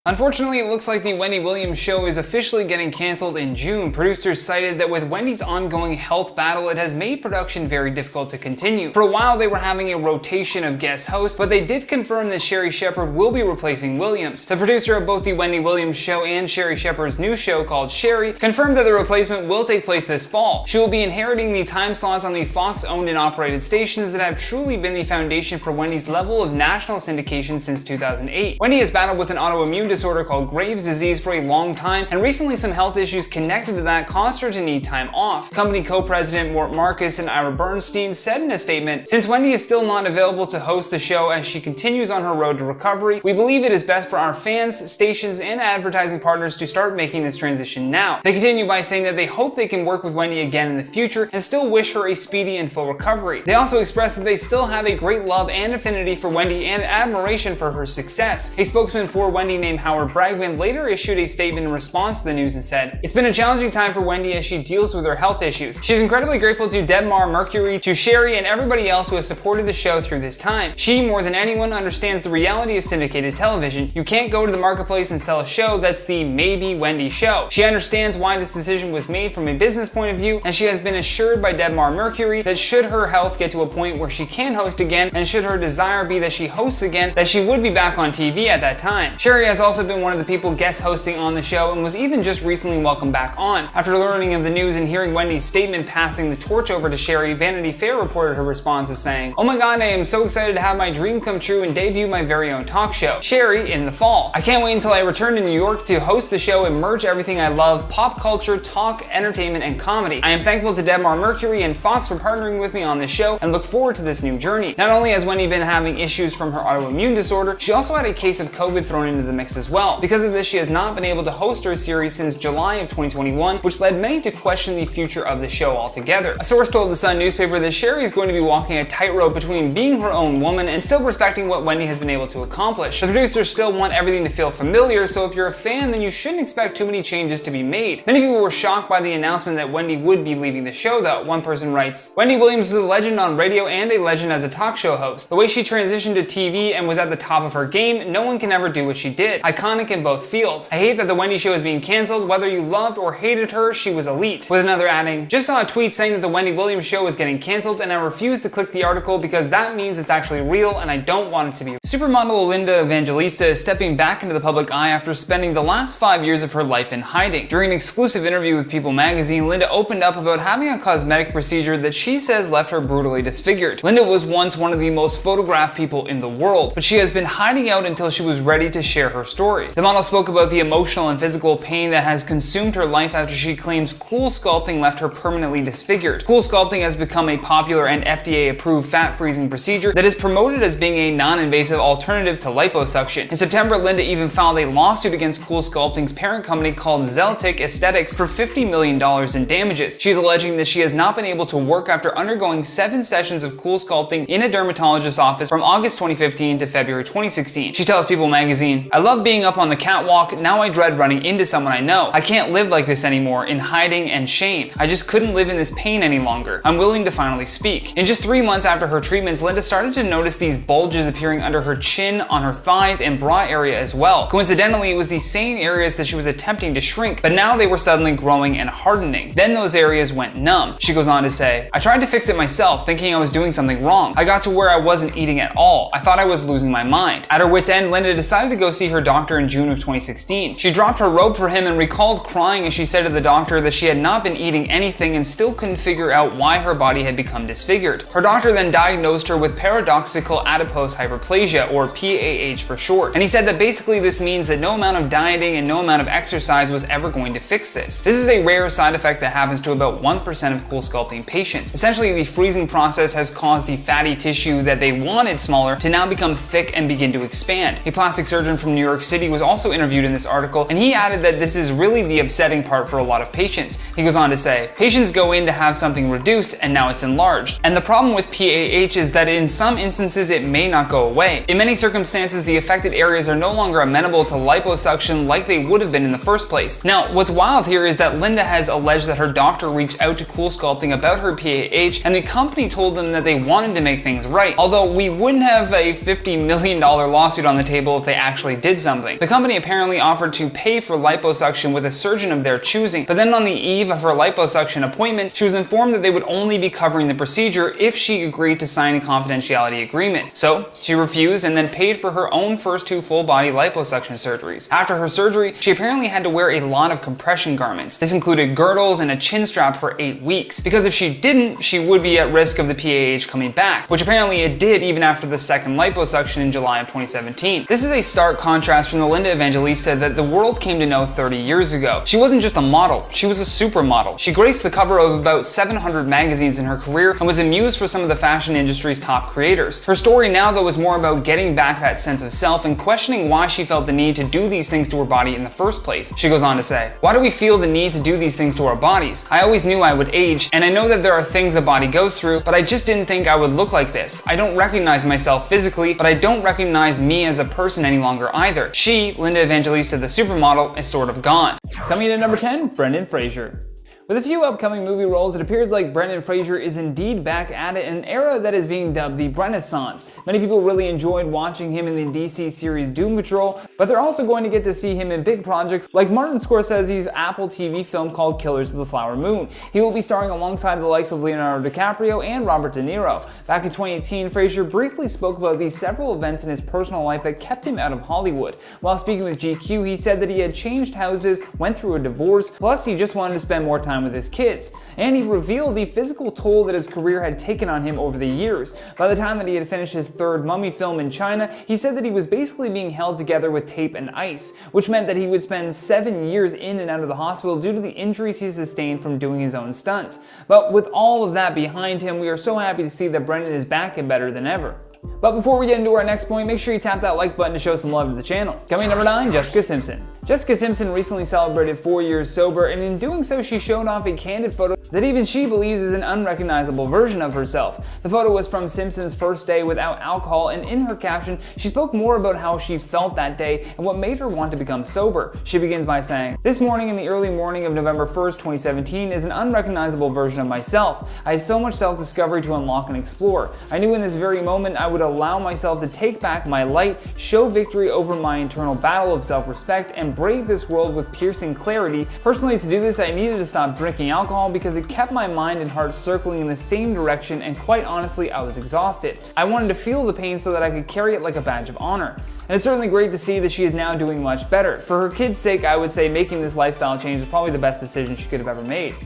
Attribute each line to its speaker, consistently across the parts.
Speaker 1: Unfortunately, it looks like the Wendy Williams show is officially getting cancelled in June. Producers cited that with Wendy's ongoing health battle, it has made production very difficult to continue. For a while, they were having a rotation of guest hosts, but they did confirm that Sherri Shepherd will be replacing Williams. The producer of both the Wendy Williams show and Sherri Shepherd's new show called Sherri confirmed that the replacement will take place this fall. She will be inheriting the time slots on the Fox-owned and operated stations that have truly been the foundation for Wendy's level of national syndication since 2008. Wendy has battled with an autoimmune disorder called Graves' disease for a long time, and recently some health issues connected to that caused her to need time off. Company co-president Mort Marcus and Ira Bernstein said in a statement, "Since Wendy is still not available to host the show as she continues on her road to recovery, we believe it is best for our fans, stations, and advertising partners to start making this transition now." They continue by saying that they hope they can work with Wendy again in the future and still wish her a speedy and full recovery. They also expressed that they still have a great love and affinity for Wendy and admiration for her success. A spokesman for Wendy named Howard Bragman later issued a statement in response to the news and said, "It's been a challenging time for Wendy as she deals with her health issues. She's incredibly grateful to Debmar Mercury, to Sherri, and everybody else who has supported the show through this time. She, more than anyone, understands the reality of syndicated television. You can't go to the marketplace and sell a show that's the maybe Wendy show. She understands why this decision was made from a business point of view, and she has been assured by Debmar Mercury that should her health get to a point where she can host again, and should her desire be that she hosts again, that she would be back on TV at that time." Sherri has also been one of the people guest hosting on the show and was even just recently welcomed back on. After learning of the news and hearing Wendy's statement passing the torch over to Sherri, Vanity Fair reported her response as saying, "Oh my god, I am so excited to have my dream come true and debut my very own talk show, Sherri, in the fall. I can't wait until I return to New York to host the show and merge everything I love, pop culture, talk, entertainment, and comedy. I am thankful to Debmar Mercury and Fox for partnering with me on this show and look forward to this new journey." Not only has Wendy been having issues from her autoimmune disorder, she also had a case of COVID thrown into the mix as well. Because of this, she has not been able to host her series since July of 2021, which led many to question the future of the show altogether. A source told the Sun newspaper that Sherri is going to be walking a tightrope between being her own woman and still respecting what Wendy has been able to accomplish. The producers still want everything to feel familiar, so if you're a fan, then you shouldn't expect too many changes to be made. Many people were shocked by the announcement that Wendy would be leaving the show though. One person writes, "Wendy Williams was a legend on radio and a legend as a talk show host. The way she transitioned to TV and was at the top of her game, no one can ever do what she did. Iconic in both fields. I hate that the Wendy show is being cancelled. Whether you loved or hated her, she was elite." With another adding, "Just saw a tweet saying that the Wendy Williams show is getting cancelled and I refuse to click the article because that means it's actually real and I don't want it to be." Supermodel Linda Evangelista is stepping back into the public eye after spending the last 5 years of her life in hiding. During an exclusive interview with People magazine, Linda opened up about having a cosmetic procedure that she says left her brutally disfigured. Linda was once one of the most photographed people in the world, but she has been hiding out until she was ready to share her story. The model spoke about the emotional and physical pain that has consumed her life after she claims Cool Sculpting left her permanently disfigured. Cool Sculpting has become a popular and FDA-approved fat freezing procedure that is promoted as being a non-invasive alternative to liposuction. In September, Linda even filed a lawsuit against Cool Sculpting's parent company called Zeltic Aesthetics for $50 million in damages. She's alleging that she has not been able to work after undergoing 7 sessions of Cool Sculpting in a dermatologist's office from August 2015 to February 2016. She tells People magazine, "I love being up on the catwalk, now I dread running into someone I know. I can't live like this anymore, in hiding and shame. I just couldn't live in this pain any longer. I'm willing to finally speak." In just 3 months after her treatments, Linda started to notice these bulges appearing under her chin, on her thighs, and bra area as well. Coincidentally, it was these same areas that she was attempting to shrink, but now they were suddenly growing and hardening. Then those areas went numb. She goes on to say, "I tried to fix it myself, thinking I was doing something wrong. I got to where I wasn't eating at all. I thought I was losing my mind." At her wit's end, Linda decided to go see her doctor in June of 2016. She dropped her robe for him and recalled crying as she said to the doctor that she had not been eating anything and still couldn't figure out why her body had become disfigured. Her doctor then diagnosed her with paradoxical adipose hyperplasia, or PAH for short, and he said that basically this means that no amount of dieting and no amount of exercise was ever going to fix this. This is a rare side effect that happens to about 1% of Cool Sculpting patients. Essentially, the freezing process has caused the fatty tissue that they wanted smaller to now become thick and begin to expand. A plastic surgeon from New York City was also interviewed in this article, and he added that this is really the upsetting part for a lot of patients. He goes on to say, "Patients go in to have something reduced and now it's enlarged. And the problem with PAH is that in some instances it may not go away. In many circumstances, the affected areas are no longer amenable to liposuction like they would have been in the first place." Now, what's wild here is that Linda has alleged that her doctor reached out to Cool Sculpting about her PAH, and the company told them that they wanted to make things right. Although we wouldn't have a $50 million lawsuit on the table if they actually did something something. The company apparently offered to pay for liposuction with a surgeon of their choosing, but then on the eve of her liposuction appointment, she was informed that they would only be covering the procedure if she agreed to sign a confidentiality agreement. So she refused and then paid for her own first 2 full-body liposuction surgeries. After her surgery, she apparently had to wear a lot of compression garments. This included girdles and a chin strap for 8 weeks, because if she didn't, she would be at risk of the PAH coming back, which apparently it did even after the second liposuction in July of 2017. This is a stark contrast from the Linda Evangelista that the world came to know 30 years ago. She wasn't just a model, she was a supermodel. She graced the cover of about 700 magazines in her career and was a muse for some of the fashion industry's top creators. Her story now though is more about getting back that sense of self and questioning why she felt the need to do these things to her body in the first place. She goes on to say, "Why do we feel the need to do these things to our bodies? I always knew I would age, and I know that there are things a body goes through, but I just didn't think I would look like this. I don't recognize myself physically, but I don't recognize me as a person any longer either." She, Linda Evangelista the supermodel, is sort of gone.
Speaker 2: Coming in at number 10, Brendan Fraser. With a few upcoming movie roles, it appears like Brendan Fraser is indeed back at it in an era that is being dubbed the Renaissance. Many people really enjoyed watching him in the DC series Doom Patrol, but they're also going to get to see him in big projects like Martin Scorsese's Apple TV film called Killers of the Flower Moon. He will be starring alongside the likes of Leonardo DiCaprio and Robert De Niro. Back in 2018, Fraser briefly spoke about these several events in his personal life that kept him out of Hollywood. While speaking with GQ, he said that he had changed houses, went through a divorce, plus he just wanted to spend more time with his kids. And he revealed the physical toll that his career had taken on him over the years. By the time that he had finished his third Mummy film in China, he said that he was basically being held together with tape and ice, which meant that he would spend 7 years in and out of the hospital due to the injuries he sustained from doing his own stunts. But with all of that behind him, we are so happy to see that Brendan is back and better than ever. But before we get into our next point, make sure you tap that like button to show some love to the channel. Coming in number 9, Jessica Simpson. Jessica Simpson recently celebrated 4 years sober, and in doing so she showed off a candid photo that even she believes is an unrecognizable version of herself. The photo was from Simpson's first day without alcohol, and in her caption she spoke more about how she felt that day and what made her want to become sober. She begins by saying, "This morning in the early morning of November 1st, 2017 is an unrecognizable version of myself. I had so much self-discovery to unlock and explore. I knew in this very moment I would allow myself to take back my light, show victory over my internal battle of self-respect, and brave this world with piercing clarity. Personally, to do this, I needed to stop drinking alcohol because it kept my mind and heart circling in the same direction, and quite honestly, I was exhausted. I wanted to feel the pain so that I could carry it like a badge of honor." And it's certainly great to see that she is now doing much better. For her kids' sake, I would say making this lifestyle change was probably the best decision she could have ever made.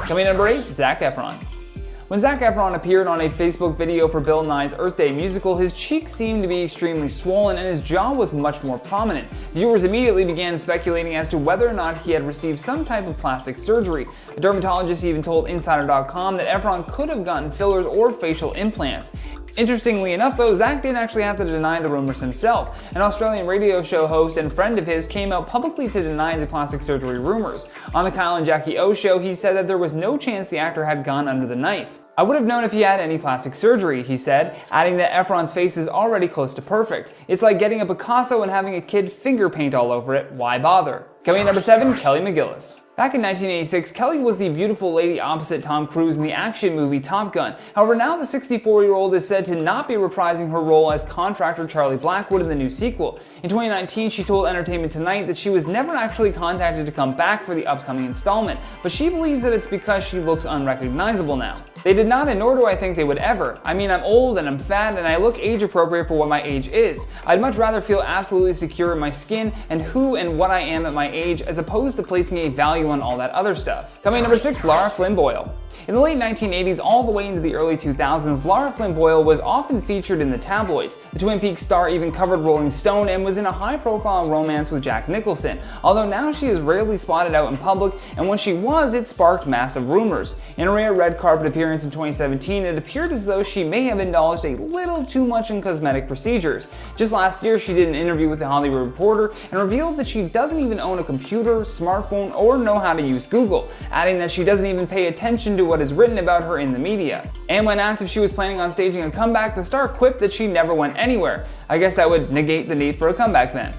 Speaker 2: Coming in number 8, Zac Efron. When Zac Efron appeared on a Facebook video for Bill Nye's Earth Day musical, his cheeks seemed to be extremely swollen and his jaw was much more prominent. Viewers immediately began speculating as to whether or not he had received some type of plastic surgery. A dermatologist even told Insider.com that Efron could have gotten fillers or facial implants. Interestingly enough though, Zac didn't actually have to deny the rumors himself. An Australian radio show host and friend of his came out publicly to deny the plastic surgery rumors. On the Kyle and Jackie O show, he said that there was no chance the actor had gone under the knife. "I would have known if he had any plastic surgery," he said, adding that Efron's face is already close to perfect. "It's like getting a Picasso and having a kid finger paint all over it. Why bother?" Coming in number 7, Kelly McGillis. Back in 1986, Kelly was the beautiful lady opposite Tom Cruise in the action movie Top Gun. However, now the 64-year-old is said to not be reprising her role as contractor Charlie Blackwood in the new sequel. In 2019, she told Entertainment Tonight that she was never actually contacted to come back for the upcoming installment, but she believes that it's because she looks unrecognizable now. "They did not, and nor do I think they would ever. I mean, I'm old and I'm fat and I look age appropriate for what my age is. I'd much rather feel absolutely secure in my skin and who and what I am at my age as opposed to placing a value on all that other stuff." Coming in number 6, Lara Flynn Boyle. In the late 1980s all the way into the early 2000s, Lara Flynn Boyle was often featured in the tabloids. The Twin Peaks star even covered Rolling Stone and was in a high-profile romance with Jack Nicholson, although now she is rarely spotted out in public, and when she was, it sparked massive rumors. In a rare red carpet appearance in 2017, it appeared as though she may have indulged a little too much in cosmetic procedures. Just last year, she did an interview with The Hollywood Reporter and revealed that she doesn't even own a computer, smartphone, or know how to use Google, adding that she doesn't even pay attention to what is written about her in the media. And when asked if she was planning on staging a comeback, the star quipped that she never went anywhere. I guess that would negate the need for a comeback then.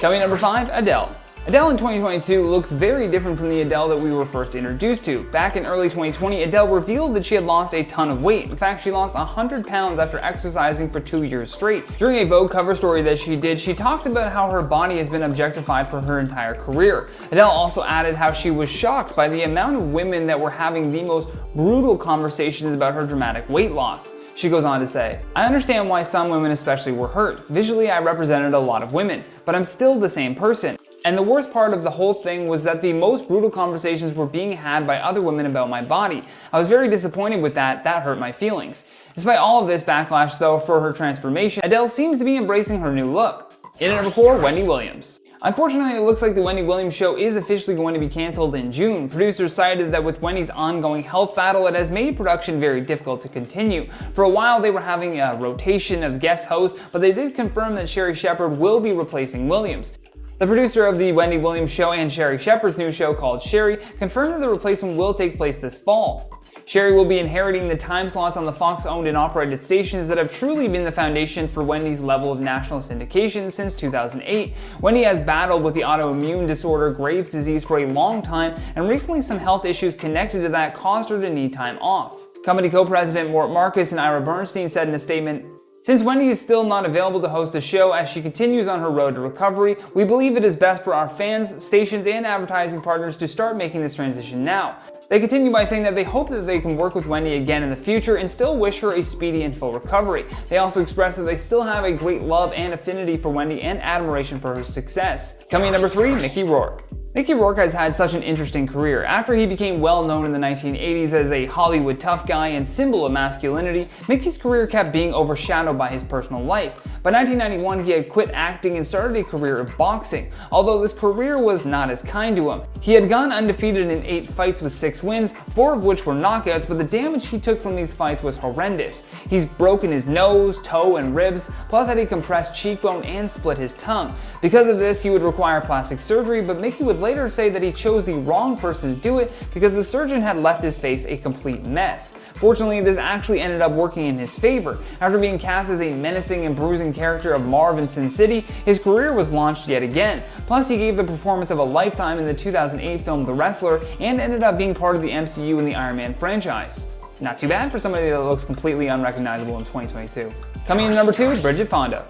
Speaker 2: Coming number 5, Adele. Adele in 2022 looks very different from the Adele that we were first introduced to. Back in early 2020, Adele revealed that she had lost a ton of weight. In fact, she lost 100 pounds after exercising for 2 years straight. During a Vogue cover story that she did, she talked about how her body has been objectified for her entire career. Adele also added how she was shocked by the amount of women that were having the most brutal conversations about her dramatic weight loss. She goes on to say, "I understand why some women especially were hurt. Visually, I represented a lot of women, but I'm still the same person. And the worst part of the whole thing was that the most brutal conversations were being had by other women about my body. I was very disappointed with that. That hurt my feelings." Despite all of this backlash though for her transformation, Adele seems to be embracing her new look. In at number 4, Wendy Williams. Unfortunately, it looks like the Wendy Williams show is officially going to be canceled in June. Producers cited that with Wendy's ongoing health battle, it has made production very difficult to continue. For a while, they were having a rotation of guest hosts, but they did confirm that Sherri Shepherd will be replacing Williams. The producer of the Wendy Williams show and Sherri Shepherd's new show called Sherri confirmed that the replacement will take place this fall. Sherri will be inheriting the time slots on the Fox-owned and operated stations that have truly been the foundation for Wendy's level of national syndication since 2008. Wendy has battled with the autoimmune disorder Graves' disease for a long time, and recently some health issues connected to that caused her to need time off. Company co-president Mort Marcus and Ira Bernstein said in a statement, "Since Wendy is still not available to host the show as she continues on her road to recovery, we believe it is best for our fans, stations, and advertising partners to start making this transition now." They continue by saying that they hope that they can work with Wendy again in the future and still wish her a speedy and full recovery. They also express that they still have a great love and affinity for Wendy and admiration for her success. Coming in number 3, Mickey Rourke. Mickey Rourke has had such an interesting career. After he became well known in the 1980s as a Hollywood tough guy and symbol of masculinity, Mickey's career kept being overshadowed by his personal life. By 1991, he had quit acting and started a career of boxing. Although this career was not as kind to him. He had gone undefeated in 8 fights with 6 wins, 4 of which were knockouts, but the damage he took from these fights was horrendous. He's broken his nose, toe, and ribs, plus had a compressed cheekbone and split his tongue. Because of this, he would require plastic surgery, but Mickey would later say that he chose the wrong person to do it because the surgeon had left his face a complete mess. Fortunately, this actually ended up working in his favor. After being cast as a menacing and bruising character of Marv in Sin City, his career was launched yet again. Plus, he gave the performance of a lifetime in the 2008 film The Wrestler and ended up being part of the MCU in the Iron Man franchise. Not too bad for somebody that looks completely unrecognizable in 2022. Coming in number 2, Bridget Fonda.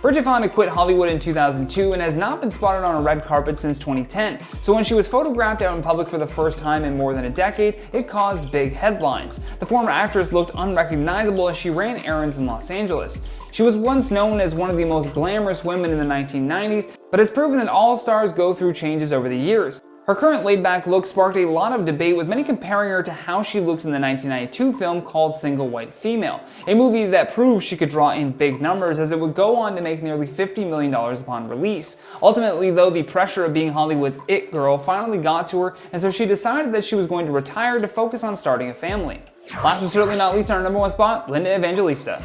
Speaker 2: Bridget Fonda quit Hollywood in 2002 and has not been spotted on a red carpet since 2010, so when she was photographed out in public for the first time in more than a decade, it caused big headlines. The former actress looked unrecognizable as she ran errands in Los Angeles. She was once known as one of the most glamorous women in the 1990s, but has proven that all stars go through changes over the years. Her current laid-back look sparked a lot of debate, with many comparing her to how she looked in the 1992 film called Single White Female, a movie that proved she could draw in big numbers as it would go on to make nearly $50 million upon release. Ultimately though, the pressure of being Hollywood's it girl finally got to her, and so she decided that she was going to retire to focus on starting a family. Last but certainly not least, on our number 1 spot, Linda Evangelista.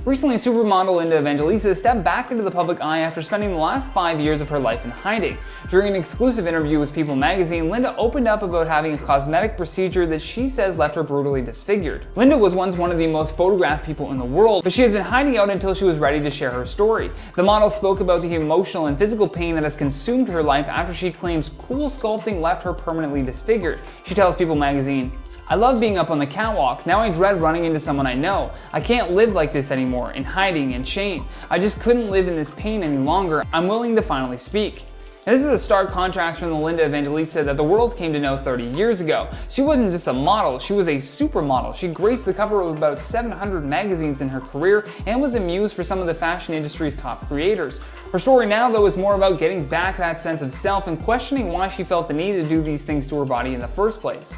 Speaker 2: Recently, supermodel Linda Evangelista stepped back into the public eye after spending the last 5 years of her life in hiding. During an exclusive interview with People magazine, Linda opened up about having a cosmetic procedure that she says left her brutally disfigured. Linda was once one of the most photographed people in the world, but she has been hiding out until she was ready to share her story. The model spoke about the emotional and physical pain that has consumed her life after she claims cool sculpting left her permanently disfigured. She tells People magazine, "I love being up on the catwalk. Now I dread running into someone I know. I can't live like this anymore, in hiding and shame. I just couldn't live in this pain any longer. I'm willing to finally speak." And this is a stark contrast from the Linda Evangelista that the world came to know 30 years ago. She wasn't just a model, she was a supermodel. She graced the cover of about 700 magazines in her career and was a muse for some of the fashion industry's top creators. Her story now though is more about getting back that sense of self and questioning why she felt the need to do these things to her body in the first place.